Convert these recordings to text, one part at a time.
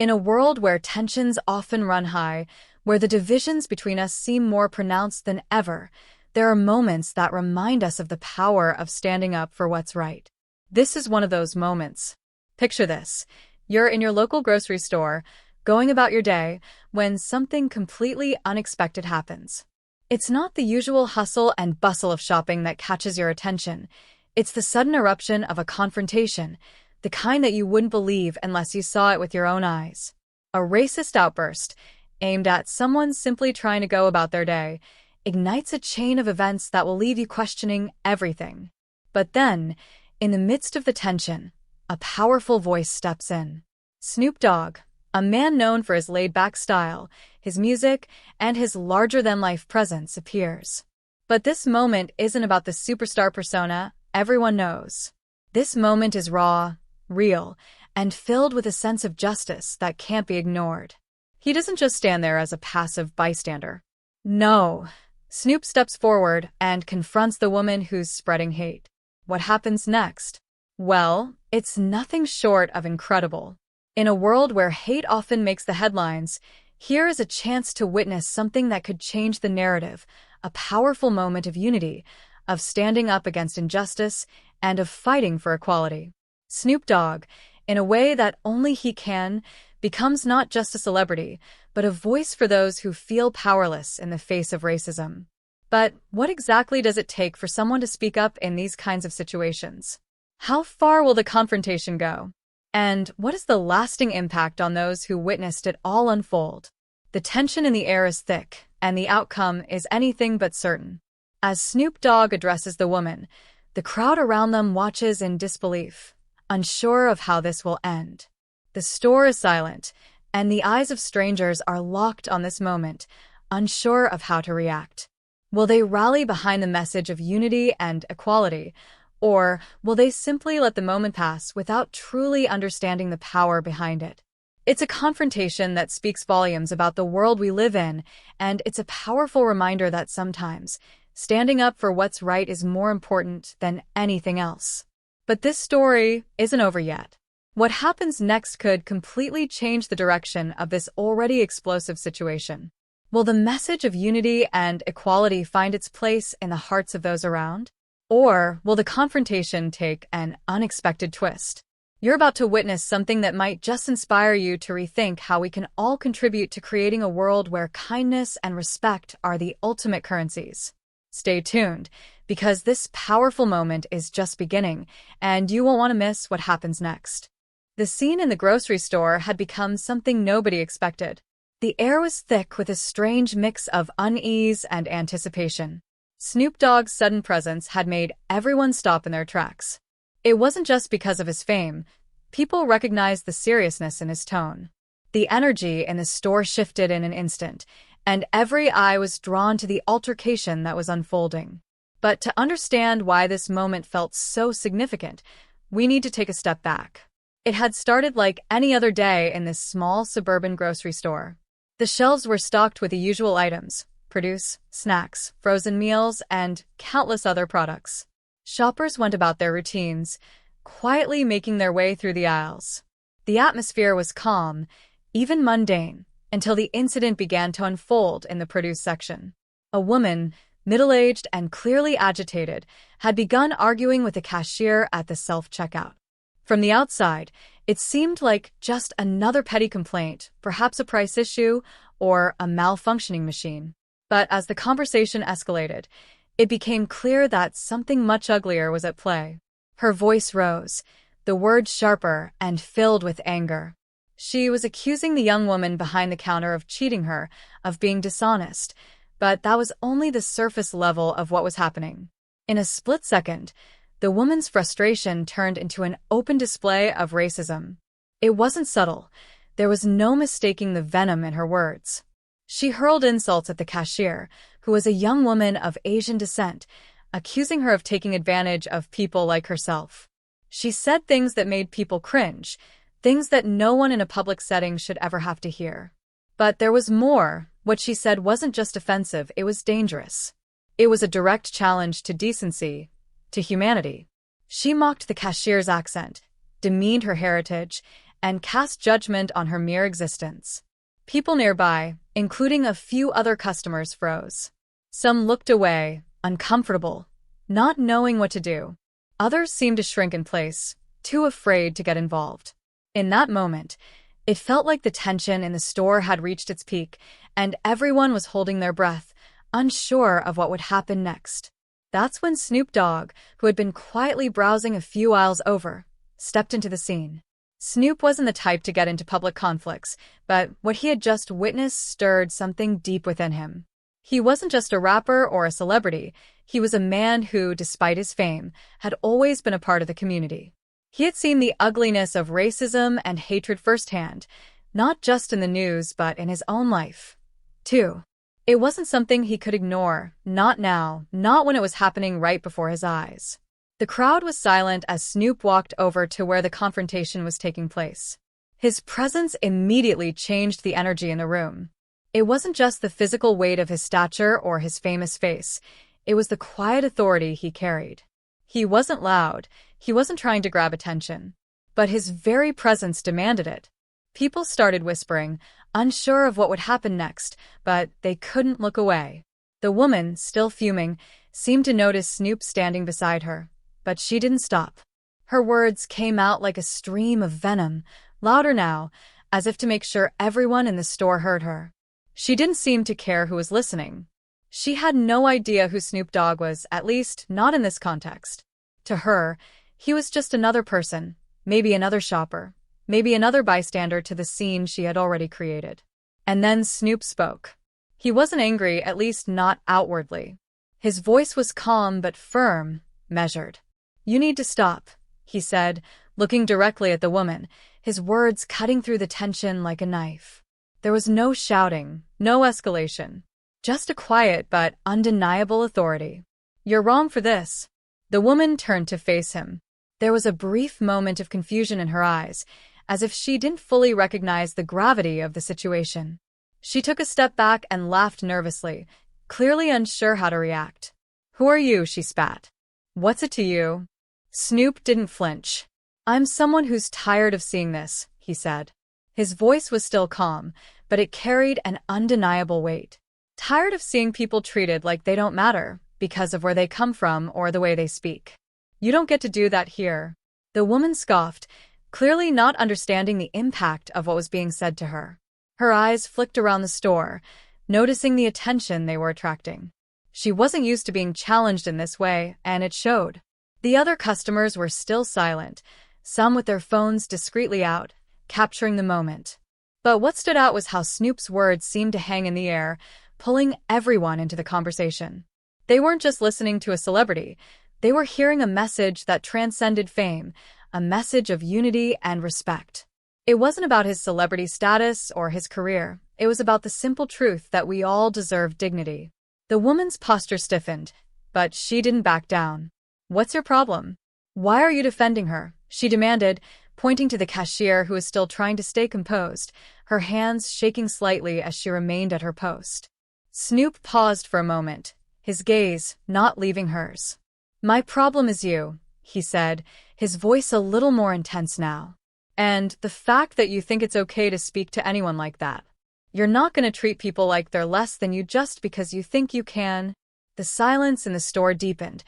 In a world where tensions often run high, where the divisions between us seem more pronounced than ever, there are moments that remind us of the power of standing up for what's right. This is one of those moments. Picture this. You're in your local grocery store, going about your day, when something completely unexpected happens. It's not the usual hustle and bustle of shopping that catches your attention. It's the sudden eruption of a confrontation, the kind that you wouldn't believe unless you saw it with your own eyes. A racist outburst, aimed at someone simply trying to go about their day, ignites a chain of events that will leave you questioning everything. But then, in the midst of the tension, a powerful voice steps in. Snoop Dogg, a man known for his laid-back style, his music, and his larger-than-life presence, appears. But this moment isn't about the superstar persona everyone knows. This moment is raw, real, and filled with a sense of justice that can't be ignored. He doesn't just stand there as a passive bystander. No. Snoop steps forward and confronts the woman who's spreading hate. What happens next? Well, it's nothing short of incredible. In a world where hate often makes the headlines, here is a chance to witness something that could change the narrative, a powerful moment of unity, of standing up against injustice, and of fighting for equality. Snoop Dogg, in a way that only he can, becomes not just a celebrity, but a voice for those who feel powerless in the face of racism. But what exactly does it take for someone to speak up in these kinds of situations? How far will the confrontation go? And what is the lasting impact on those who witnessed it all unfold? The tension in the air is thick, and the outcome is anything but certain. As Snoop Dogg addresses the woman, the crowd around them watches in disbelief, unsure of how this will end. The store is silent, and the eyes of strangers are locked on this moment, unsure of how to react. Will they rally behind the message of unity and equality, or will they simply let the moment pass without truly understanding the power behind it? It's a confrontation that speaks volumes about the world we live in, and it's a powerful reminder that sometimes standing up for what's right is more important than anything else. But this story isn't over yet. What happens next could completely change the direction of this already explosive situation. Will the message of unity and equality find its place in the hearts of those around? Or will the confrontation take an unexpected twist? You're about to witness something that might just inspire you to rethink how we can all contribute to creating a world where kindness and respect are the ultimate currencies. Stay tuned, because this powerful moment is just beginning, and you won't want to miss what happens next. The scene in the grocery store had become something nobody expected. The air was thick with a strange mix of unease and anticipation. Snoop Dogg's sudden presence had made everyone stop in their tracks. It wasn't just because of his fame. People recognized the seriousness in his tone. The energy in the store shifted in an instant, and every eye was drawn to the altercation that was unfolding. But to understand why this moment felt so significant, we need to take a step back. It had started like any other day in this small suburban grocery store. The shelves were stocked with the usual items: produce, snacks, frozen meals, and countless other products. Shoppers went about their routines, quietly making their way through the aisles. The atmosphere was calm, even mundane, until the incident began to unfold in the produce section. A woman, middle-aged and clearly agitated, had begun arguing with the cashier at the self-checkout. From the outside, it seemed like just another petty complaint, perhaps a price issue or a malfunctioning machine. But as the conversation escalated, it became clear that something much uglier was at play. Her voice rose, the words sharper and filled with anger. She was accusing the young woman behind the counter of cheating her, of being dishonest, but that was only the surface level of what was happening. In a split second, the woman's frustration turned into an open display of racism. It wasn't subtle. There was no mistaking the venom in her words. She hurled insults at the cashier, who was a young woman of Asian descent, accusing her of taking advantage of people like herself. She said things that made people cringe, things that no one in a public setting should ever have to hear. But there was more. What she said wasn't just offensive, it was dangerous. It was a direct challenge to decency, to humanity. She mocked the cashier's accent, demeaned her heritage, and cast judgment on her mere existence. People nearby, including a few other customers, froze. Some looked away, uncomfortable, not knowing what to do. Others seemed to shrink in place, too afraid to get involved. In that moment, it felt like the tension in the store had reached its peak, and everyone was holding their breath, unsure of what would happen next. That's when Snoop Dogg, who had been quietly browsing a few aisles over, stepped into the scene. Snoop wasn't the type to get into public conflicts, but what he had just witnessed stirred something deep within him. He wasn't just a rapper or a celebrity, he was a man who, despite his fame, had always been a part of the community. He had seen the ugliness of racism and hatred firsthand, not just in the news but in his own life, too. It wasn't something he could ignore, not now, not when it was happening right before his eyes. The crowd was silent as Snoop walked over to where the confrontation was taking place. His presence immediately changed the energy in the room. It wasn't just the physical weight of his stature or his famous face, it was the quiet authority he carried. He wasn't loud, he wasn't trying to grab attention, but his very presence demanded it. People started whispering, unsure of what would happen next, but they couldn't look away. The woman, still fuming, seemed to notice Snoop standing beside her, but she didn't stop. Her words came out like a stream of venom, louder now, as if to make sure everyone in the store heard her. She didn't seem to care who was listening. She had no idea who Snoop Dogg was, at least not in this context. To her, he was just another person, maybe another shopper, maybe another bystander to the scene she had already created. And then Snoop spoke. He wasn't angry, at least not outwardly. His voice was calm but firm, measured. "You need to stop," he said, looking directly at the woman, his words cutting through the tension like a knife. There was no shouting, no escalation, just a quiet but undeniable authority. "You're wrong for this." The woman turned to face him. There was a brief moment of confusion in her eyes, as if she didn't fully recognize the gravity of the situation. She took a step back and laughed nervously, clearly unsure how to react. "Who are you?" she spat. "What's it to you?" Snoop didn't flinch. "I'm someone who's tired of seeing this," he said. His voice was still calm, but it carried an undeniable weight. Tired of seeing people treated like they don't matter because of where they come from or the way they speak. "You don't get to do that here." The woman scoffed, clearly not understanding the impact of what was being said to her. Her eyes flicked around the store, noticing the attention they were attracting. She wasn't used to being challenged in this way, and it showed. The other customers were still silent, some with their phones discreetly out, capturing the moment. But what stood out was how Snoop's words seemed to hang in the air, pulling everyone into the conversation. They weren't just listening to a celebrity, they were hearing a message that transcended fame, a message of unity and respect. It wasn't about his celebrity status or his career, it was about the simple truth that we all deserve dignity. The woman's posture stiffened, but she didn't back down. "What's your problem? Why are you defending her?" she demanded, pointing to the cashier who was still trying to stay composed, her hands shaking slightly as she remained at her post. Snoop paused for a moment, his gaze not leaving hers. "My problem is you," he said, his voice a little more intense now. "And the fact that you think it's okay to speak to anyone like that. You're not going to treat people like they're less than you just because you think you can." The silence in the store deepened,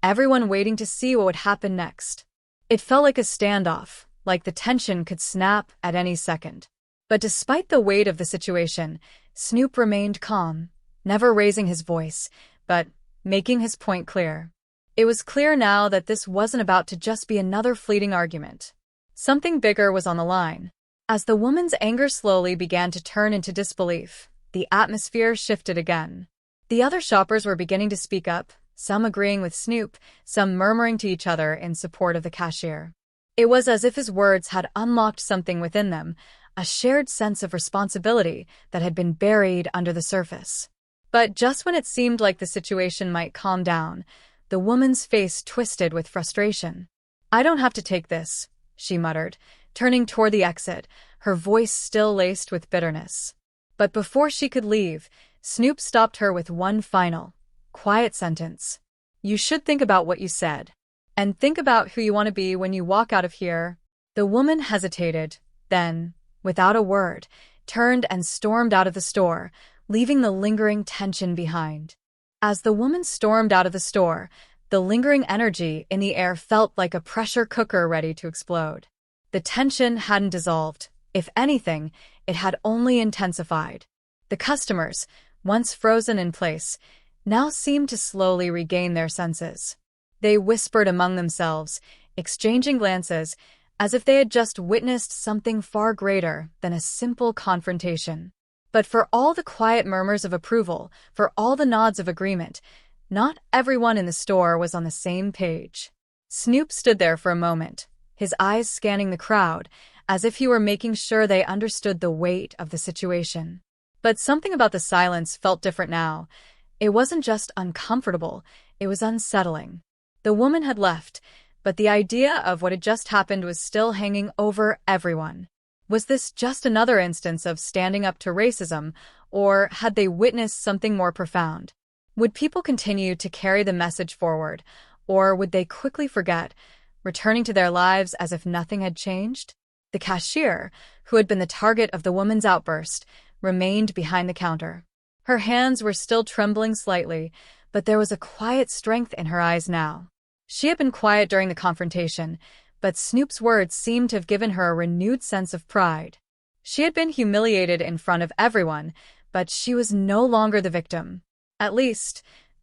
everyone waiting to see what would happen next. It felt like a standoff, like the tension could snap at any second. But despite the weight of the situation, Snoop remained calm, never raising his voice, but making his point clear. It was clear now that this wasn't about to just be another fleeting argument. Something bigger was on the line. As the woman's anger slowly began to turn into disbelief, the atmosphere shifted again. The other shoppers were beginning to speak up, some agreeing with Snoop, some murmuring to each other in support of the cashier. It was as if his words had unlocked something within them, a shared sense of responsibility that had been buried under the surface. But just when it seemed like the situation might calm down, the woman's face twisted with frustration. "I don't have to take this," she muttered, turning toward the exit, her voice still laced with bitterness. But before she could leave, Snoop stopped her with one final, quiet sentence. "You should think about what you said. And think about who you want to be when you walk out of here." The woman hesitated, then, without a word, turned and stormed out of the store, leaving the lingering tension behind. As the woman stormed out of the store, the lingering energy in the air felt like a pressure cooker ready to explode. The tension hadn't dissolved. If anything, it had only intensified. The customers, once frozen in place, now seemed to slowly regain their senses. They whispered among themselves, exchanging glances, as if they had just witnessed something far greater than a simple confrontation. But for all the quiet murmurs of approval, for all the nods of agreement, not everyone in the store was on the same page. Snoop stood there for a moment, his eyes scanning the crowd, as if he were making sure they understood the weight of the situation. But something about the silence felt different now. It wasn't just uncomfortable, it was unsettling. The woman had left, but the idea of what had just happened was still hanging over everyone. Was this just another instance of standing up to racism, or had they witnessed something more profound? Would people continue to carry the message forward, or would they quickly forget, returning to their lives as if nothing had changed? The cashier, who had been the target of the woman's outburst, remained behind the counter. Her hands were still trembling slightly, but there was a quiet strength in her eyes now. She had been quiet during the confrontation, but Snoop's words seemed to have given her a renewed sense of pride. She had been humiliated in front of everyone, but she was no longer the victim. At least,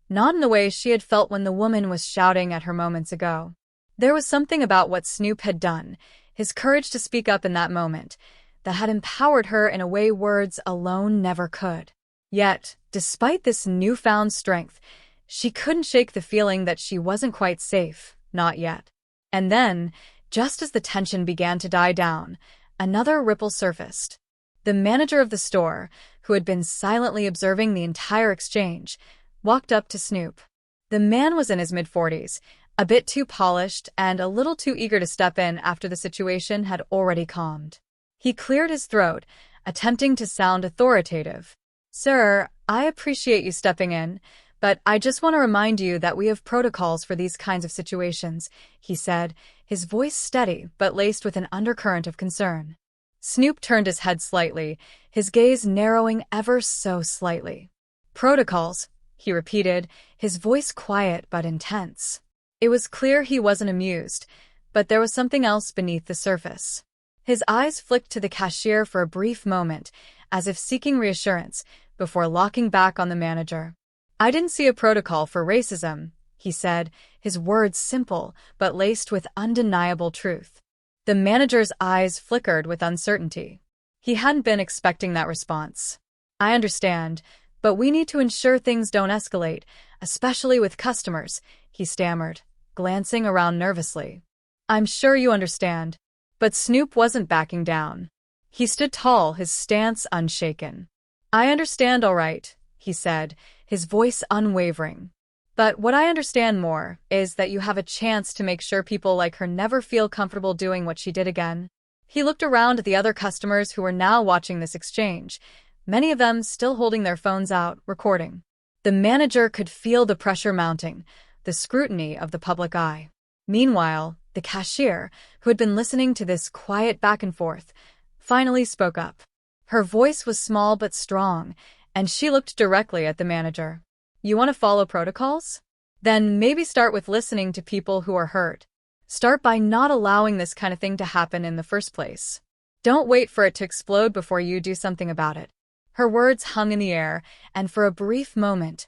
not in the way she had felt when the woman was shouting at her moments ago. There was something about what Snoop had done, his courage to speak up in that moment, that had empowered her in a way words alone never could. Yet, despite this newfound strength, she couldn't shake the feeling that she wasn't quite safe, not yet. And then, just as the tension began to die down, another ripple surfaced. The manager of the store, who had been silently observing the entire exchange, walked up to Snoop. The man was in his mid-40s, a bit too polished and a little too eager to step in after the situation had already calmed. He cleared his throat, attempting to sound authoritative. "Sir, I appreciate you stepping in, but I just want to remind you that we have protocols for these kinds of situations," he said, his voice steady but laced with an undercurrent of concern. Snoop turned his head slightly, his gaze narrowing ever so slightly. "Protocols," he repeated, his voice quiet but intense. It was clear he wasn't amused, but there was something else beneath the surface. His eyes flicked to the cashier for a brief moment, as if seeking reassurance, before locking back on the manager. "I didn't see a protocol for racism," he said, his words simple but laced with undeniable truth. The manager's eyes flickered with uncertainty. He hadn't been expecting that response. "I understand, but we need to ensure things don't escalate, especially with customers," he stammered, glancing around nervously. "I'm sure you understand." But Snoop wasn't backing down. He stood tall, his stance unshaken. "I understand all right," he said, his voice unwavering. "But what I understand more is that you have a chance to make sure people like her never feel comfortable doing what she did again." He looked around at the other customers who were now watching this exchange, many of them still holding their phones out, recording. The manager could feel the pressure mounting, the scrutiny of the public eye. Meanwhile, the cashier, who had been listening to this quiet back and forth, finally spoke up. Her voice was small but strong, and she looked directly at the manager. "You want to follow protocols? Then maybe start with listening to people who are hurt. Start by not allowing this kind of thing to happen in the first place. Don't wait for it to explode before you do something about it." Her words hung in the air, and for a brief moment,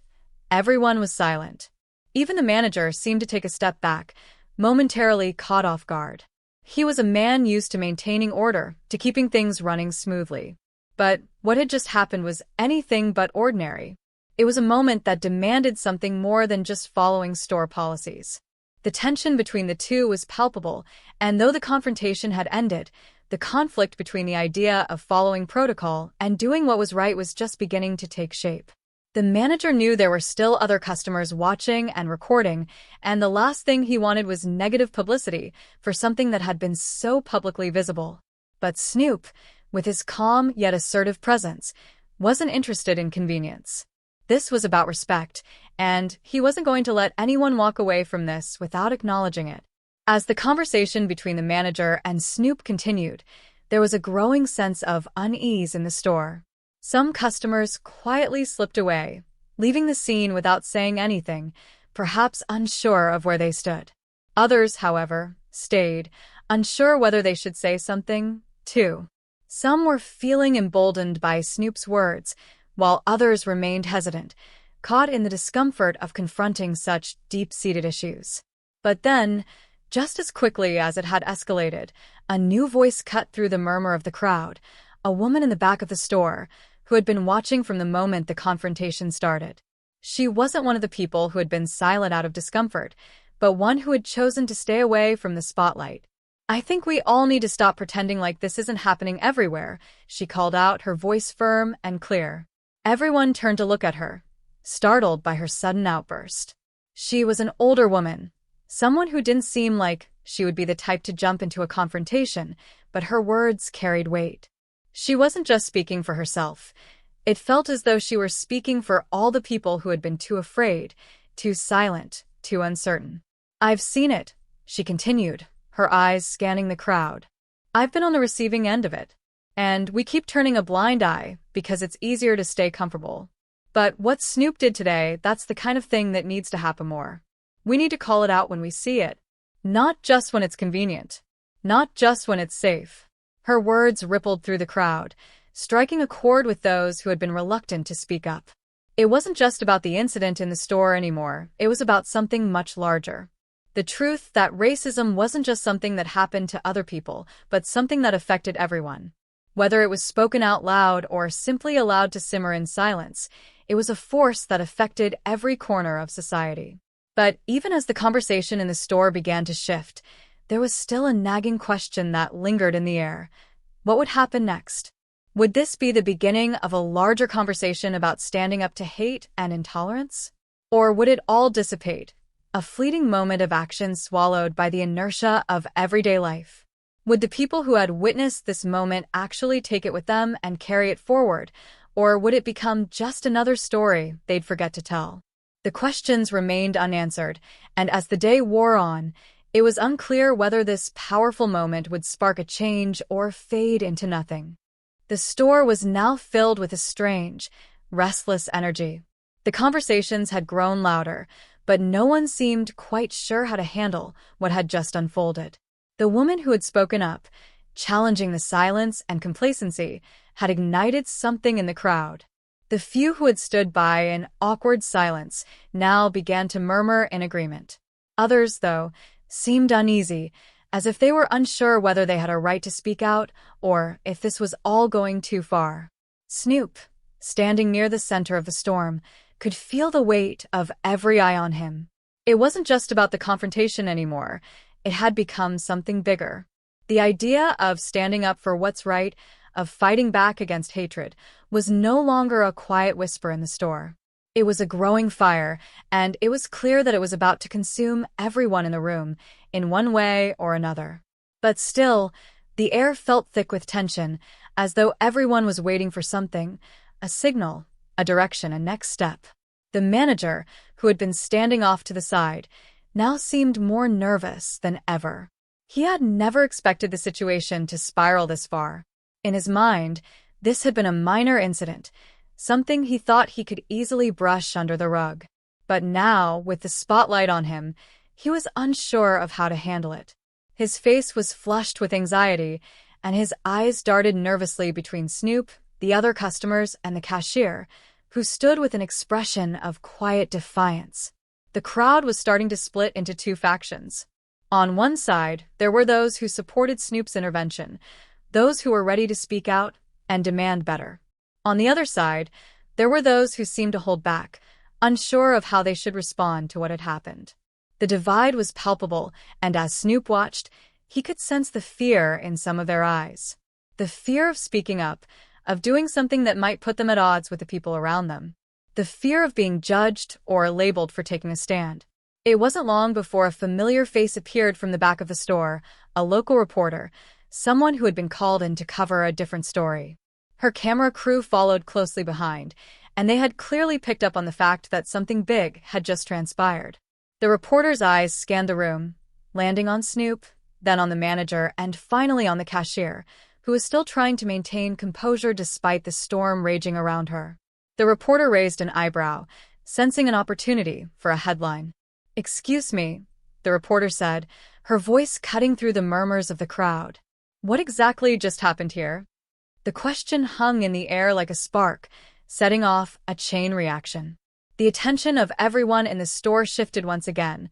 everyone was silent. Even the manager seemed to take a step back, momentarily caught off guard. He was a man used to maintaining order, to keeping things running smoothly. But what had just happened was anything but ordinary. It was a moment that demanded something more than just following store policies. The tension between the two was palpable, and though the confrontation had ended, the conflict between the idea of following protocol and doing what was right was just beginning to take shape. The manager knew there were still other customers watching and recording, and the last thing he wanted was negative publicity for something that had been so publicly visible. But Snoop, with his calm yet assertive presence, wasn't interested in convenience. This was about respect, and he wasn't going to let anyone walk away from this without acknowledging it. As the conversation between the manager and Snoop continued, There was a growing sense of unease in the store. Some customers quietly slipped away, leaving the scene without saying anything, perhaps unsure of where they stood. Others, however, stayed, unsure whether they should say something, too. Some were feeling emboldened by Snoop's words, while others remained hesitant, caught in the discomfort of confronting such deep-seated issues. But then, just as quickly as it had escalated, a new voice cut through the murmur of the crowd, a woman in the back of the store, who had been watching from the moment the confrontation started. She wasn't one of the people who had been silent out of discomfort, but one who had chosen to stay away from the spotlight. "I think we all need to stop pretending like this isn't happening everywhere," she called out, her voice firm and clear. Everyone turned to look at her, startled by her sudden outburst. She was an older woman, someone who didn't seem like she would be the type to jump into a confrontation, but her words carried weight. She wasn't just speaking for herself. It felt as though she were speaking for all the people who had been too afraid, too silent, too uncertain. "I've seen it," she continued, her eyes scanning the crowd. "I've been on the receiving end of it. And we keep turning a blind eye because it's easier to stay comfortable. But what Snoop did today, that's the kind of thing that needs to happen more. We need to call it out when we see it. Not just when it's convenient. Not just when it's safe." Her words rippled through the crowd, striking a chord with those who had been reluctant to speak up. It wasn't just about the incident in the store anymore, it was about something much larger. The truth that racism wasn't just something that happened to other people, but something that affected everyone. Whether it was spoken out loud or simply allowed to simmer in silence, it was a force that affected every corner of society. But even as the conversation in the store began to shift, there was still a nagging question that lingered in the air. What would happen next? Would this be the beginning of a larger conversation about standing up to hate and intolerance? Or would it all dissipate, a fleeting moment of action swallowed by the inertia of everyday life? Would the people who had witnessed this moment actually take it with them and carry it forward, or would it become just another story they'd forget to tell? The questions remained unanswered, and as the day wore on, it was unclear whether this powerful moment would spark a change or fade into nothing. The store was now filled with a strange, restless energy. The conversations had grown louder, but no one seemed quite sure how to handle what had just unfolded. The woman who had spoken up, challenging the silence and complacency, had ignited something in the crowd. The few who had stood by in awkward silence now began to murmur in agreement. Others, though, seemed uneasy, as if they were unsure whether they had a right to speak out or if this was all going too far. Snoop, standing near the center of the storm, could feel the weight of every eye on him. It wasn't just about the confrontation anymore. It had become something bigger. The idea of standing up for what's right, of fighting back against hatred, was no longer a quiet whisper in the store. It was a growing fire, and it was clear that it was about to consume everyone in the room, in one way or another. But still, the air felt thick with tension, as though everyone was waiting for something, a signal, a direction, a next step. The manager, who had been standing off to the side, now seemed more nervous than ever. He had never expected the situation to spiral this far. In his mind, this had been a minor incident, something he thought he could easily brush under the rug. But now, with the spotlight on him, he was unsure of how to handle it. His face was flushed with anxiety, and his eyes darted nervously between Snoop, the other customers, and the cashier, who stood with an expression of quiet defiance. The crowd was starting to split into two factions. On one side, there were those who supported Snoop's intervention, those who were ready to speak out and demand better. On the other side, there were those who seemed to hold back, unsure of how they should respond to what had happened. The divide was palpable, and as Snoop watched, he could sense the fear in some of their eyes. The fear of speaking up, of doing something that might put them at odds with the people around them. The fear of being judged or labeled for taking a stand. It wasn't long before a familiar face appeared from the back of the store, a local reporter, someone who had been called in to cover a different story. Her camera crew followed closely behind, and they had clearly picked up on the fact that something big had just transpired. The reporter's eyes scanned the room, landing on Snoop, then on the manager, and finally on the cashier, who was still trying to maintain composure despite the storm raging around her. The reporter raised an eyebrow, sensing an opportunity for a headline. "Excuse me," the reporter said, her voice cutting through the murmurs of the crowd. "What exactly just happened here?" The question hung in the air like a spark, setting off a chain reaction. The attention of everyone in the store shifted once again,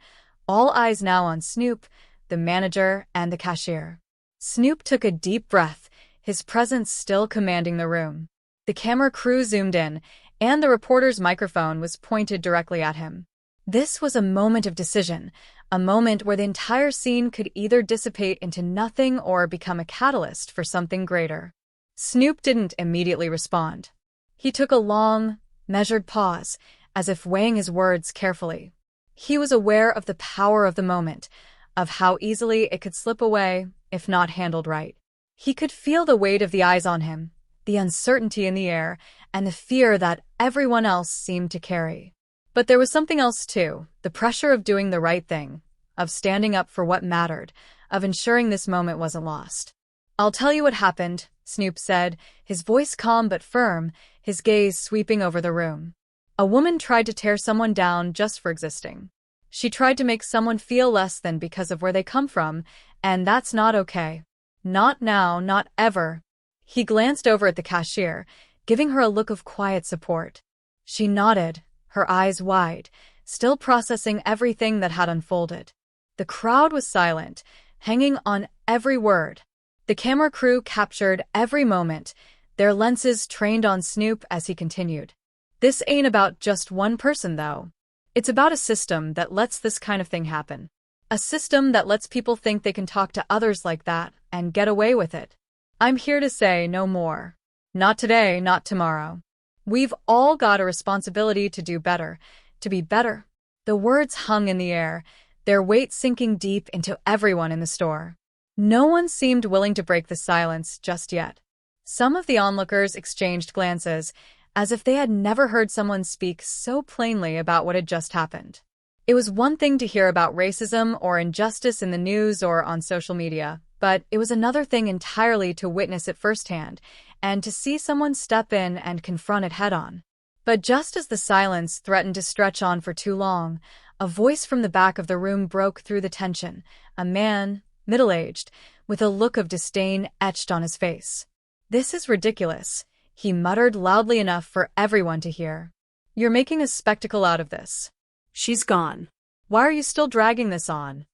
all eyes now on Snoop, the manager, and the cashier. Snoop took a deep breath, his presence still commanding the room. The camera crew zoomed in, and the reporter's microphone was pointed directly at him. This was a moment of decision, a moment where the entire scene could either dissipate into nothing or become a catalyst for something greater. Snoop didn't immediately respond. He took a long, measured pause, as if weighing his words carefully. He was aware of the power of the moment, of how easily it could slip away if not handled right. He could feel the weight of the eyes on him, the uncertainty in the air, and the fear that everyone else seemed to carry. But there was something else too, the pressure of doing the right thing, of standing up for what mattered, of ensuring this moment wasn't lost. "I'll tell you what happened," Snoop said, his voice calm but firm, his gaze sweeping over the room. "A woman tried to tear someone down just for existing. She tried to make someone feel less than because of where they come from, and that's not okay. Not now, not ever." He glanced over at the cashier, giving her a look of quiet support. She nodded, her eyes wide, still processing everything that had unfolded. The crowd was silent, hanging on every word. The camera crew captured every moment, their lenses trained on Snoop as he continued. "This ain't about just one person, though. It's about a system that lets this kind of thing happen. A system that lets people think they can talk to others like that and get away with it. I'm here to say no more. Not today, not tomorrow. We've all got a responsibility to do better, to be better." The words hung in the air, their weight sinking deep into everyone in the store. No one seemed willing to break the silence just yet. Some of the onlookers exchanged glances, as if they had never heard someone speak so plainly about what had just happened. It was one thing to hear about racism or injustice in the news or on social media, but it was another thing entirely to witness it firsthand, and to see someone step in and confront it head-on. But just as the silence threatened to stretch on for too long, a voice from the back of the room broke through the tension, a man, middle-aged, with a look of disdain etched on his face. "This is ridiculous," he muttered loudly enough for everyone to hear. "You're making a spectacle out of this. She's gone. Why are you still dragging this on?"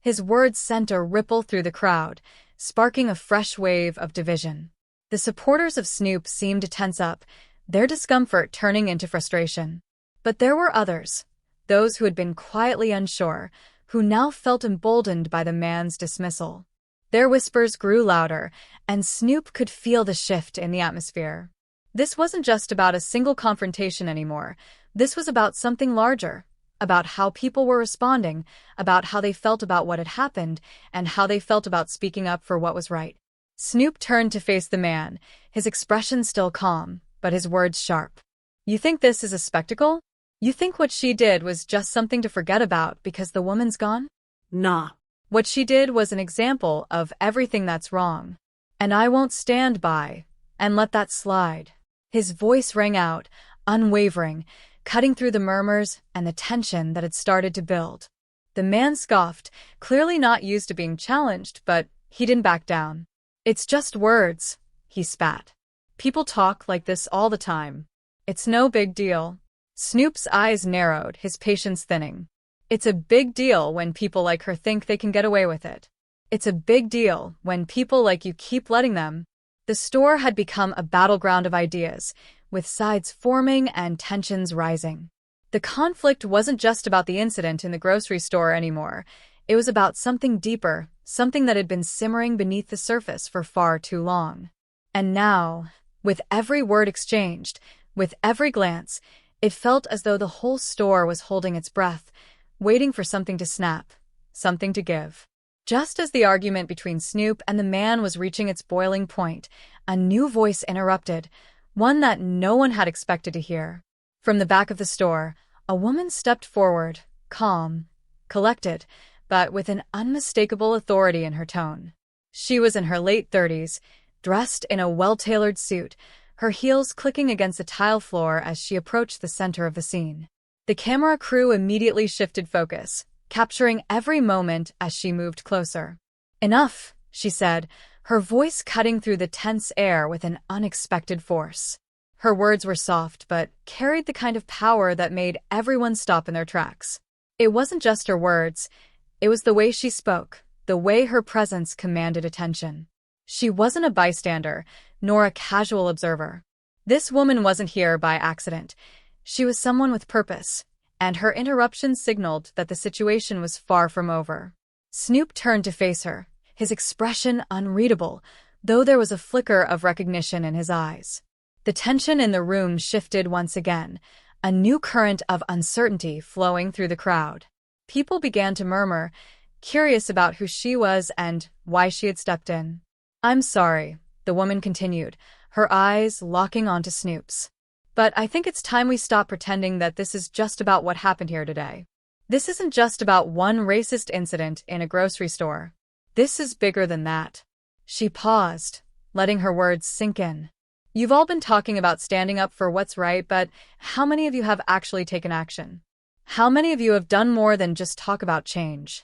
His words sent a ripple through the crowd, sparking a fresh wave of division. The supporters of Snoop seemed to tense up, their discomfort turning into frustration. But there were others, those who had been quietly unsure, who now felt emboldened by the man's dismissal. Their whispers grew louder, and Snoop could feel the shift in the atmosphere. This wasn't just about a single confrontation anymore. This was about something larger, about how people were responding, about how they felt about what had happened, and how they felt about speaking up for what was right. Snoop turned to face the man, his expression still calm, but his words sharp. "You think this is a spectacle? You think what she did was just something to forget about because the woman's gone? Nah. What she did was an example of everything that's wrong. And I won't stand by and let that slide." His voice rang out, unwavering, cutting through the murmurs and the tension that had started to build. The man scoffed, clearly not used to being challenged, but he didn't back down. "It's just words," he spat. "People talk like this all the time. It's no big deal." Snoop's eyes narrowed, his patience thinning. "It's a big deal when people like her think they can get away with it. It's a big deal when people like you keep letting them." The store had become a battleground of ideas, with sides forming and tensions rising. The conflict wasn't just about the incident in the grocery store anymore. It was about something deeper, something that had been simmering beneath the surface for far too long. And now, with every word exchanged, with every glance, it felt as though the whole store was holding its breath, waiting for something to snap, something to give. Just as the argument between Snoop and the man was reaching its boiling point, a new voice interrupted, one that no one had expected to hear. From the back of the store, a woman stepped forward, calm, collected, but with an unmistakable authority in her tone. She was in her late 30s, dressed in a well-tailored suit, her heels clicking against the tile floor as she approached the center of the scene. The camera crew immediately shifted focus, capturing every moment as she moved closer. "Enough," she said, her voice cutting through the tense air with an unexpected force. Her words were soft but carried the kind of power that made everyone stop in their tracks. It wasn't just her words, it was the way she spoke, the way her presence commanded attention. She wasn't a bystander, nor a casual observer. This woman wasn't here by accident. She was someone with purpose, and her interruption signaled that the situation was far from over. Snoop turned to face her, his expression unreadable, though there was a flicker of recognition in his eyes. The tension in the room shifted once again, a new current of uncertainty flowing through the crowd. People began to murmur, curious about who she was and why she had stepped in. "I'm sorry," the woman continued, her eyes locking onto Snoop's. "But I think it's time we stop pretending that this is just about what happened here today. This isn't just about one racist incident in a grocery store. This is bigger than that." She paused, letting her words sink in. "You've all been talking about standing up for what's right, but how many of you have actually taken action? How many of you have done more than just talk about change?"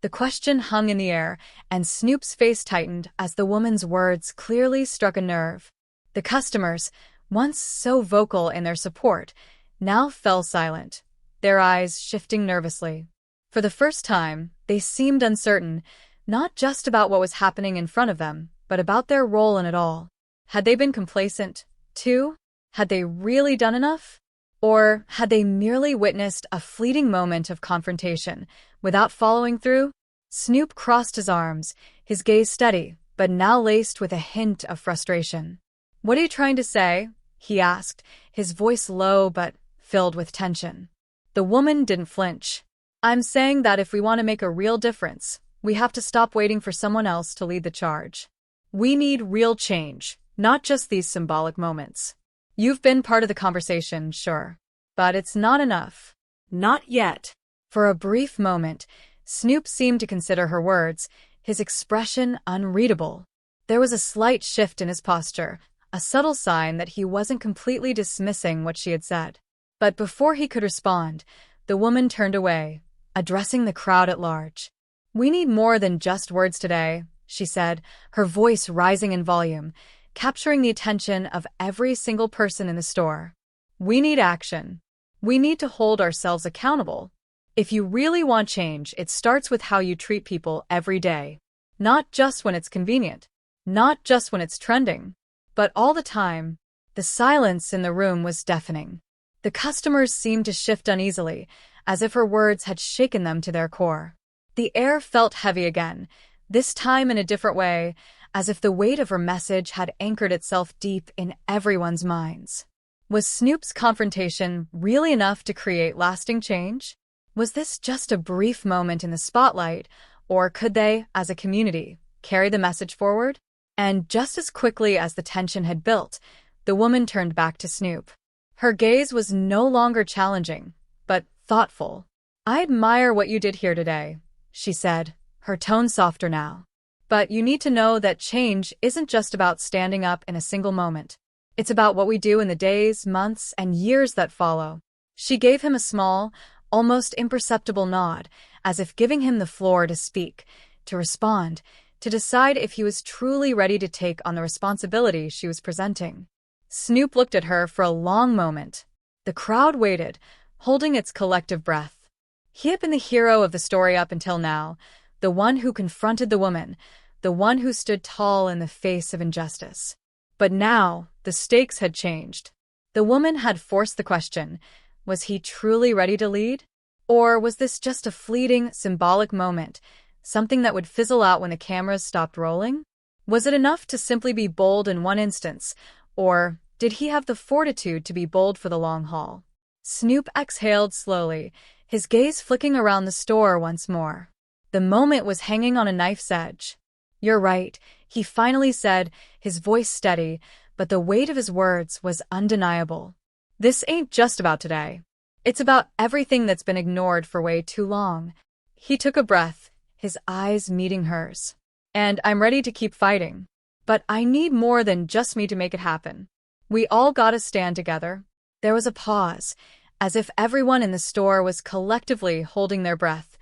The question hung in the air, and Snoop's face tightened as the woman's words clearly struck a nerve. The customers, once so vocal in their support, now fell silent, their eyes shifting nervously. For the first time, they seemed uncertain, not just about what was happening in front of them, but about their role in it all. Had they been complacent, too? Had they really done enough? Or had they merely witnessed a fleeting moment of confrontation, without following through? Snoop crossed his arms, his gaze steady, but now laced with a hint of frustration. "What are you trying to say?" he asked, his voice low but filled with tension. The woman didn't flinch. "I'm saying that if we want to make a real difference, we have to stop waiting for someone else to lead the charge. We need real change, not just these symbolic moments. You've been part of the conversation, sure, but it's not enough. Not yet." For a brief moment, Snoop seemed to consider her words, his expression unreadable. There was a slight shift in his posture, a subtle sign that he wasn't completely dismissing what she had said. But before he could respond, the woman turned away, addressing the crowd at large. "We need more than just words today," she said, her voice rising in volume, capturing the attention of every single person in the store. "We need action. We need to hold ourselves accountable. If you really want change, it starts with how you treat people every day. Not just when it's convenient. Not just when it's trending. But all the time." The silence in the room was deafening. The customers seemed to shift uneasily, as if her words had shaken them to their core. The air felt heavy again, this time in a different way, as if the weight of her message had anchored itself deep in everyone's minds. Was Snoop's confrontation really enough to create lasting change? Was this just a brief moment in the spotlight, or could they, as a community, carry the message forward? And just as quickly as the tension had built, the woman turned back to Snoop. Her gaze was no longer challenging, but thoughtful. "I admire what you did here today," she said, her tone softer now. "But you need to know that change isn't just about standing up in a single moment. It's about what we do in the days, months, and years that follow." She gave him a small, almost imperceptible nod, as if giving him the floor to speak, to respond, to decide if he was truly ready to take on the responsibility she was presenting. Snoop looked at her for a long moment. The crowd waited, holding its collective breath. He had been the hero of the story up until now, the one who confronted the woman, the one who stood tall in the face of injustice. But now, the stakes had changed. The woman had forced the question, was he truly ready to lead? Or was this just a fleeting, symbolic moment, something that would fizzle out when the cameras stopped rolling? Was it enough to simply be bold in one instance, or did he have the fortitude to be bold for the long haul? Snoop exhaled slowly, his gaze flicking around the store once more. The moment was hanging on a knife's edge. "You're right," he finally said, his voice steady, but the weight of his words was undeniable. "This ain't just about today. It's about everything that's been ignored for way too long." He took a breath, his eyes meeting hers. "And I'm ready to keep fighting. But I need more than just me to make it happen. We all gotta stand together. There was a pause, as if everyone in the store was collectively holding their breath,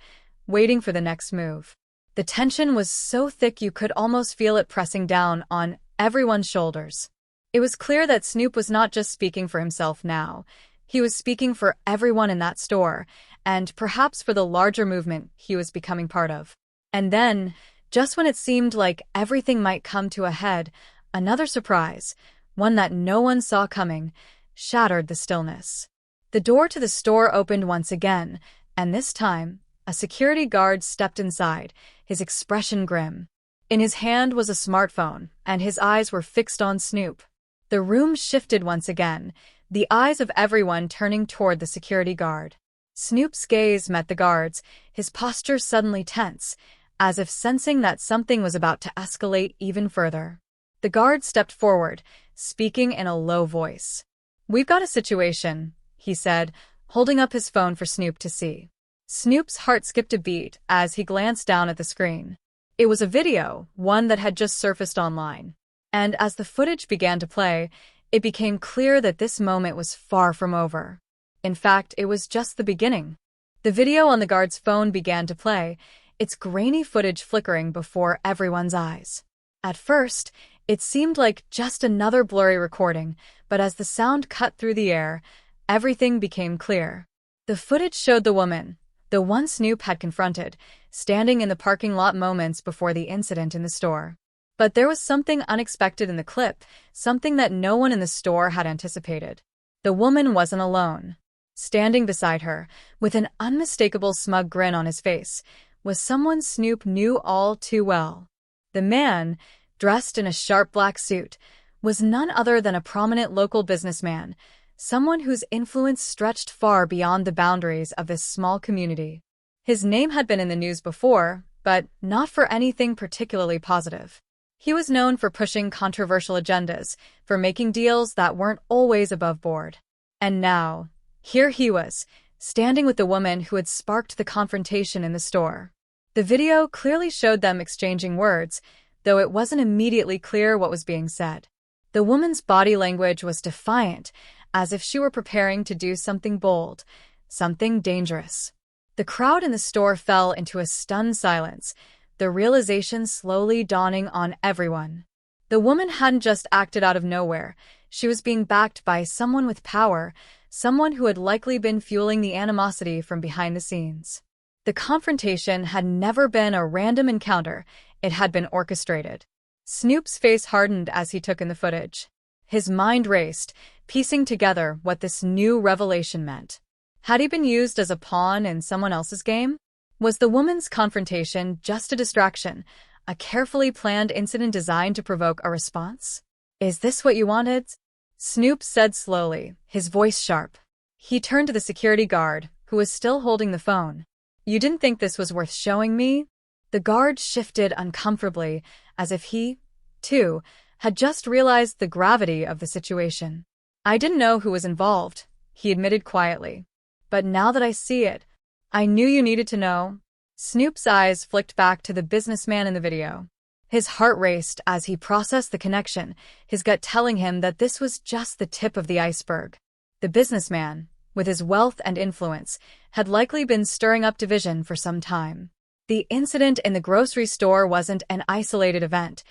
waiting for the next move. The tension was so thick you could almost feel it pressing down on everyone's shoulders. It was clear that Snoop was not just speaking for himself now. He was speaking for everyone in that store, and perhaps for the larger movement he was becoming part of. And then, just when it seemed like everything might come to a head, another surprise, one that no one saw coming, shattered the stillness. The door to the store opened once again, and this time, a security guard stepped inside, his expression grim. In his hand was a smartphone, and his eyes were fixed on Snoop. The room shifted once again, the eyes of everyone turning toward the security guard. Snoop's gaze met the guard's, his posture suddenly tense, as if sensing that something was about to escalate even further. The guard stepped forward, speaking in a low voice. "We've got a situation," he said, holding up his phone for Snoop to see. Snoop's heart skipped a beat as he glanced down at the screen. It was a video, one that had just surfaced online. And as the footage began to play, it became clear that this moment was far from over. In fact, it was just the beginning. The video on the guard's phone began to play, its grainy footage flickering before everyone's eyes. At first, it seemed like just another blurry recording, but as the sound cut through the air, everything became clear. The footage showed the woman, the one Snoop had confronted, standing in the parking lot moments before the incident in the store. But there was something unexpected in the clip, something that no one in the store had anticipated. The woman wasn't alone. Standing beside her, with an unmistakable smug grin on his face, was someone Snoop knew all too well. The man, dressed in a sharp black suit, was none other than a prominent local businessman, someone whose influence stretched far beyond the boundaries of this small community. His name had been in the news before, but not for anything particularly positive. He was known for pushing controversial agendas, for making deals that weren't always above board. And now, here he was, standing with the woman who had sparked the confrontation in the store. The video clearly showed them exchanging words, though it wasn't immediately clear what was being said. The woman's body language was defiant, as if she were preparing to do something bold, something dangerous. The crowd in the store fell into a stunned silence, the realization slowly dawning on everyone. The woman hadn't just acted out of nowhere. She was being backed by someone with power, someone who had likely been fueling the animosity from behind the scenes. The confrontation had never been a random encounter, it had been orchestrated. Snoop's face hardened as he took in the footage. His mind raced, piecing together what this new revelation meant. Had he been used as a pawn in someone else's game? Was the woman's confrontation just a distraction, a carefully planned incident designed to provoke a response? "Is this what you wanted?" Snoop said slowly, his voice sharp. He turned to the security guard, who was still holding the phone. "You didn't think this was worth showing me?" The guard shifted uncomfortably, as if he, too, had just realized the gravity of the situation. "I didn't know who was involved," he admitted quietly. "But now that I see it, I knew you needed to know." Snoop's eyes flicked back to the businessman in the video. His heart raced as he processed the connection, his gut telling him that this was just the tip of the iceberg. The businessman, with his wealth and influence, had likely been stirring up division for some time. The incident in the grocery store wasn't an isolated event.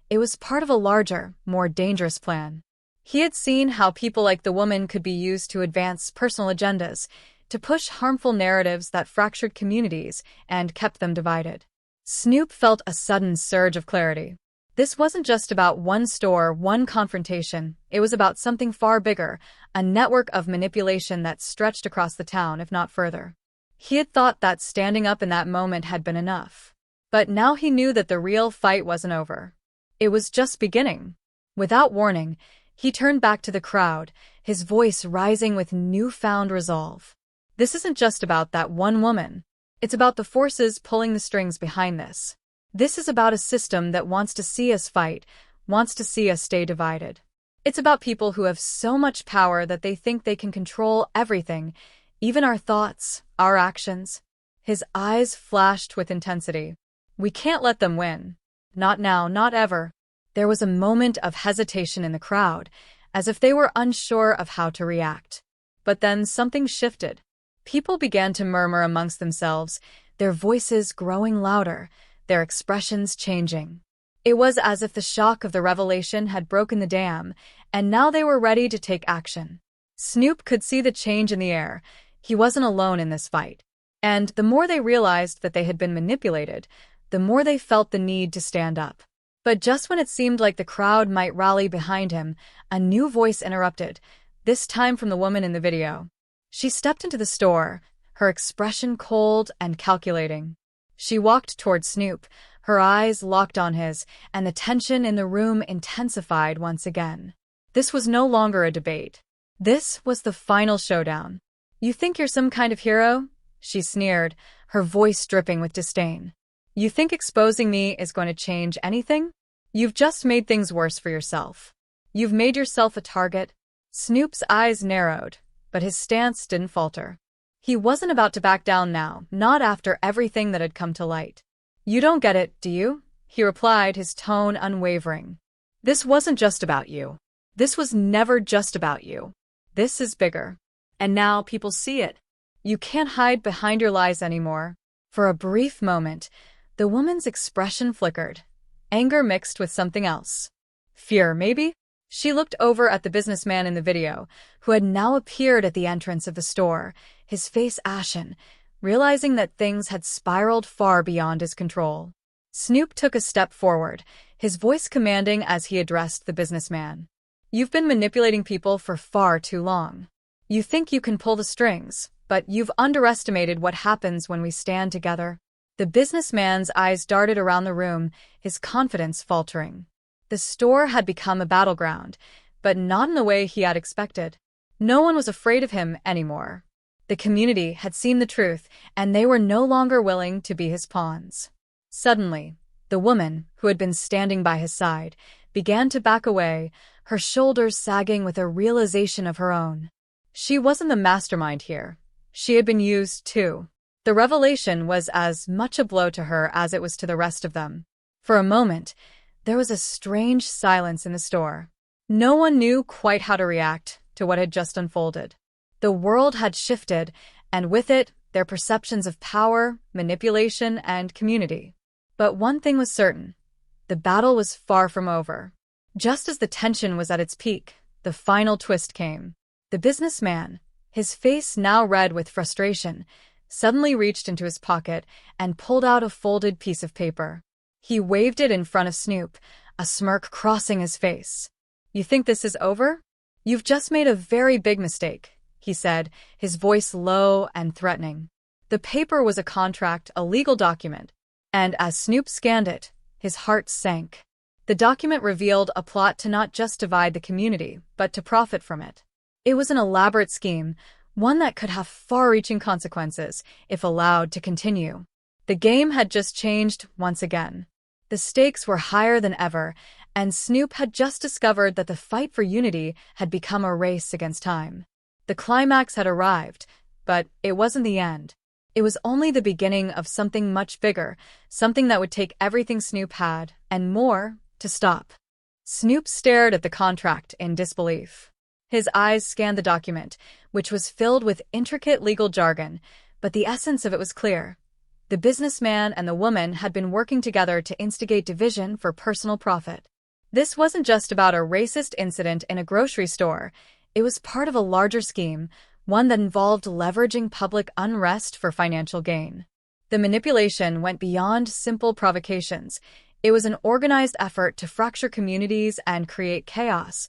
It was part of a larger, more dangerous plan. He had seen how people like the woman could be used to advance personal agendas, to push harmful narratives that fractured communities and kept them divided. Snoop felt a sudden surge of clarity. This wasn't just about one store, one confrontation. It was about something far bigger, a network of manipulation that stretched across the town, if not further. He had thought that standing up in that moment had been enough. But now he knew that the real fight wasn't over. It was just beginning. Without warning, he turned back to the crowd, his voice rising with newfound resolve. "This isn't just about that one woman. It's about the forces pulling the strings behind this. This is about a system that wants to see us fight, wants to see us stay divided. It's about people who have so much power that they think they can control everything, even our thoughts, our actions." His eyes flashed with intensity. "We can't let them win. Not now, not ever. There was a moment of hesitation in the crowd, as if they were unsure of how to react. But then something shifted. People began to murmur amongst themselves, their voices growing louder, their expressions changing. It was as if the shock of the revelation had broken the dam, and now they were ready to take action. Snoop could see the change in the air. He wasn't alone in this fight. And the more they realized that they had been manipulated, the more they felt the need to stand up. But just when it seemed like the crowd might rally behind him, a new voice interrupted, this time from the woman in the video. She stepped into the store, her expression cold and calculating. She walked toward Snoop, her eyes locked on his, and the tension in the room intensified once again. This was no longer a debate. This was the final showdown. "You think you're some kind of hero?" she sneered, her voice dripping with disdain. "You think exposing me is going to change anything? You've just made things worse for yourself. You've made yourself a target." Snoop's eyes narrowed, but his stance didn't falter. He wasn't about to back down now, not after everything that had come to light. "You don't get it, do you?" he replied, his tone unwavering. "This wasn't just about you. This was never just about you. This is bigger. And now people see it. You can't hide behind your lies anymore." For a brief moment, the woman's expression flickered, anger mixed with something else. Fear, maybe? She looked over at the businessman in the video, who had now appeared at the entrance of the store, his face ashen, realizing that things had spiraled far beyond his control. Snoop took a step forward, his voice commanding as he addressed the businessman. "You've been manipulating people for far too long. You think you can pull the strings, but you've underestimated what happens when we stand together." The businessman's eyes darted around the room, his confidence faltering. The store had become a battleground, but not in the way he had expected. No one was afraid of him anymore. The community had seen the truth, and they were no longer willing to be his pawns. Suddenly, the woman, who had been standing by his side, began to back away, her shoulders sagging with a realization of her own. She wasn't the mastermind here. She had been used too. The revelation was as much a blow to her as it was to the rest of them. For a moment, there was a strange silence in the store. No one knew quite how to react to what had just unfolded. The world had shifted, and with it, their perceptions of power, manipulation, and community. But one thing was certain. The battle was far from over. Just as the tension was at its peak, the final twist came. The businessman, his face now red with frustration, suddenly reached into his pocket and pulled out a folded piece of paper. He waved it in front of Snoop, a smirk crossing his face. "You think this is over? You've just made a very big mistake," he said, his voice low and threatening. The paper was a contract, a legal document, and as Snoop scanned it, his heart sank. The document revealed a plot to not just divide the community, but to profit from it. It was an elaborate scheme, one that could have far-reaching consequences if allowed to continue. The game had just changed once again. The stakes were higher than ever, and Snoop had just discovered that the fight for unity had become a race against time. The climax had arrived, but it wasn't the end. It was only the beginning of something much bigger, something that would take everything Snoop had, and more, to stop. Snoop stared at the contract in disbelief. His eyes scanned the document, which was filled with intricate legal jargon, but the essence of it was clear. The businessman and the woman had been working together to instigate division for personal profit. This wasn't just about a racist incident in a grocery store. It was part of a larger scheme, one that involved leveraging public unrest for financial gain. The manipulation went beyond simple provocations. It was an organized effort to fracture communities and create chaos,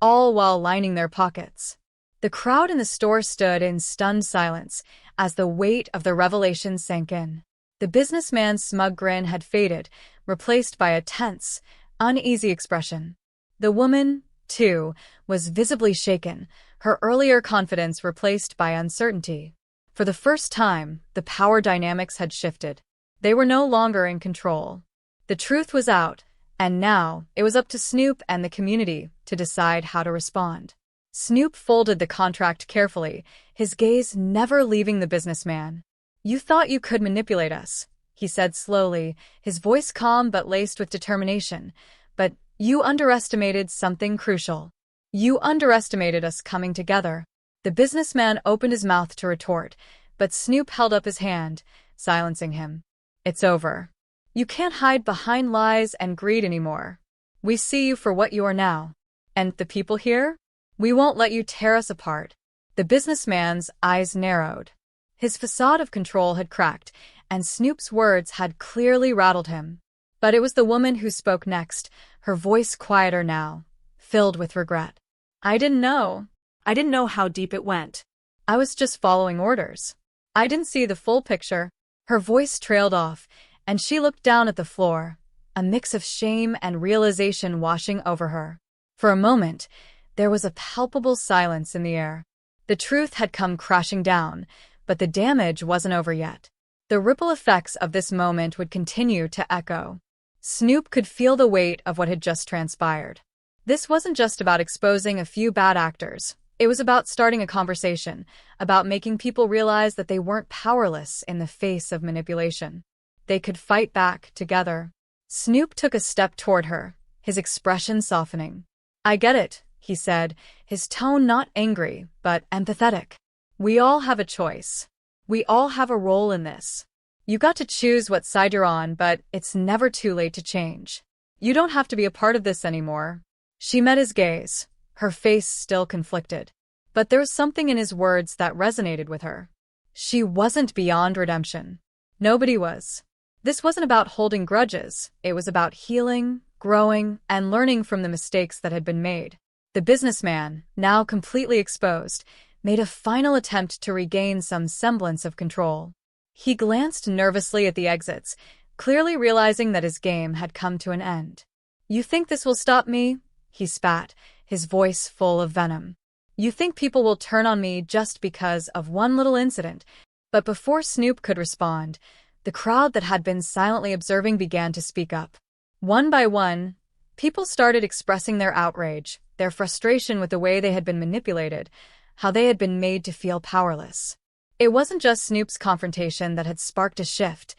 all while lining their pockets. The crowd in the store stood in stunned silence as the weight of the revelation sank in. The businessman's smug grin had faded, replaced by a tense, uneasy expression. The woman, too, was visibly shaken, her earlier confidence replaced by uncertainty. For the first time, the power dynamics had shifted. They were no longer in control. The truth was out, and now it was up to Snoop and the community to decide how to respond. Snoop folded the contract carefully, his gaze never leaving the businessman. "You thought you could manipulate us," he said slowly, his voice calm but laced with determination. "But You underestimated something crucial. You underestimated us coming together. The businessman opened his mouth to retort, but Snoop held up his hand, silencing him. It's over. You can't hide behind lies and greed anymore. We see you for what you are now. And the people here? We won't let you tear us apart. The businessman's eyes narrowed. His facade of control had cracked, and Snoop's words had clearly rattled him. But it was the woman who spoke next, her voice quieter now, filled with regret. I didn't know. I didn't know how deep it went. I was just following orders. I didn't see the full picture. Her voice trailed off, and she looked down at the floor, a mix of shame and realization washing over her. For a moment, there was a palpable silence in the air. The truth had come crashing down, but the damage wasn't over yet. The ripple effects of this moment would continue to echo. Snoop could feel the weight of what had just transpired. This wasn't just about exposing a few bad actors. It was about starting a conversation, about making people realize that they weren't powerless in the face of manipulation. They could fight back together. Snoop took a step toward her, his expression softening. I get it, he said, his tone not angry, but empathetic. We all have a choice. We all have a role in this. You got to choose what side you're on, but it's never too late to change. You don't have to be a part of this anymore. She met his gaze, her face still conflicted. But there was something in his words that resonated with her. She wasn't beyond redemption. Nobody was. This wasn't about holding grudges. It was about healing, growing, and learning from the mistakes that had been made. The businessman, now completely exposed, made a final attempt to regain some semblance of control. He glanced nervously at the exits, clearly realizing that his game had come to an end. You think this will stop me? He spat, his voice full of venom. You think people will turn on me just because of one little incident? But before Snoop could respond, the crowd that had been silently observing began to speak up. One by one, people started expressing their outrage, their frustration with the way they had been manipulated, how they had been made to feel powerless. It wasn't just Snoop's confrontation that had sparked a shift.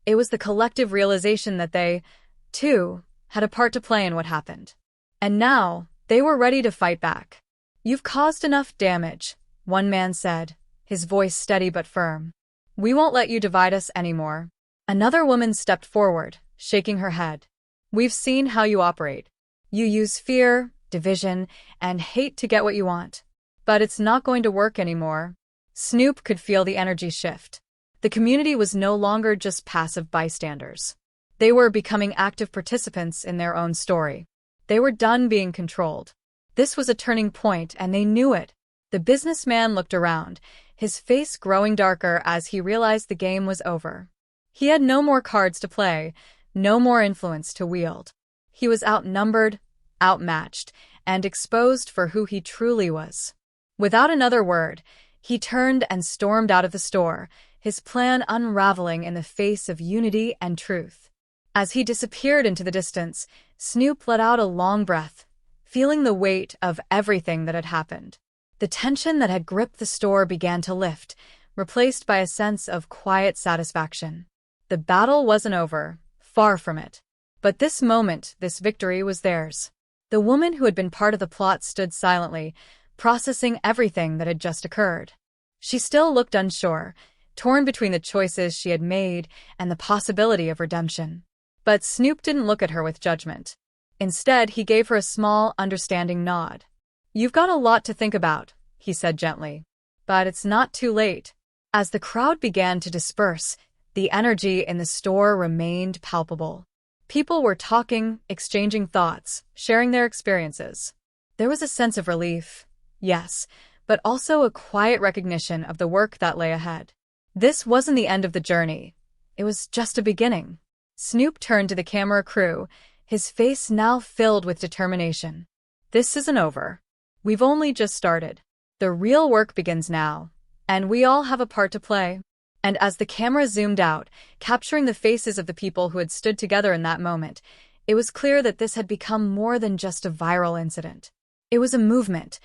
It was the collective realization that they, too, had a part to play in what happened. And now, they were ready to fight back. You've caused enough damage, one man said, his voice steady but firm. We won't let you divide us anymore. Another woman stepped forward, shaking her head. We've seen how you operate. You use fear, division, and hate to get what you want. But it's not going to work anymore. Snoop could feel the energy shift. The community was no longer just passive bystanders. They were becoming active participants in their own story. They were done being controlled. This was a turning point, and they knew it. The businessman looked around, his face growing darker as he realized the game was over. He had no more cards to play, no more influence to wield. He was outnumbered, outmatched, and exposed for who he truly was. Without another word, he turned and stormed out of the store, his plan unraveling in the face of unity and truth. As he disappeared into the distance, Snoop let out a long breath, feeling the weight of everything that had happened. The tension that had gripped the store began to lift, replaced by a sense of quiet satisfaction. The battle wasn't over, far from it. But this moment, this victory was theirs. The woman who had been part of the plot stood silently, processing everything that had just occurred. She still looked unsure, torn between the choices she had made and the possibility of redemption. But Snoop didn't look at her with judgment. Instead, he gave her a small, understanding nod. You've got a lot to think about, he said gently. But it's not too late. As the crowd began to disperse, the energy in the store remained palpable. People were talking, exchanging thoughts, sharing their experiences. There was a sense of relief, yes, but also a quiet recognition of the work that lay ahead. This wasn't the end of the journey. It was just a beginning. Snoop turned to the camera crew, his face now filled with determination. This isn't over. We've only just started. The real work begins now, and we all have a part to play. And as the camera zoomed out, capturing the faces of the people who had stood together in that moment, it was clear that this had become more than just a viral incident. It was a movement,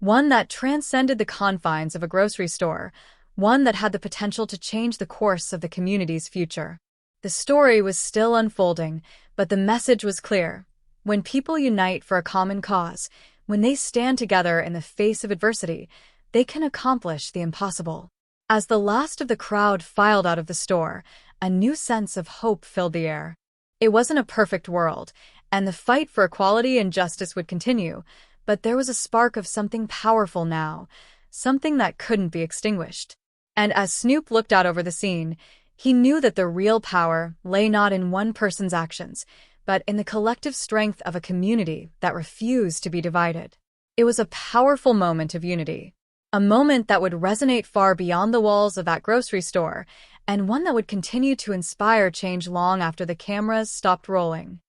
one that transcended the confines of a grocery store, one that had the potential to change the course of the community's future. The story was still unfolding, but the message was clear. When people unite for a common cause, when they stand together in the face of adversity, they can accomplish the impossible. As the last of the crowd filed out of the store, a new sense of hope filled the air. It wasn't a perfect world, and the fight for equality and justice would continue, but there was a spark of something powerful now, something that couldn't be extinguished. And as Snoop looked out over the scene, he knew that the real power lay not in one person's actions, but in the collective strength of a community that refused to be divided. It was a powerful moment of unity, a moment that would resonate far beyond the walls of that grocery store, and one that would continue to inspire change long after the cameras stopped rolling.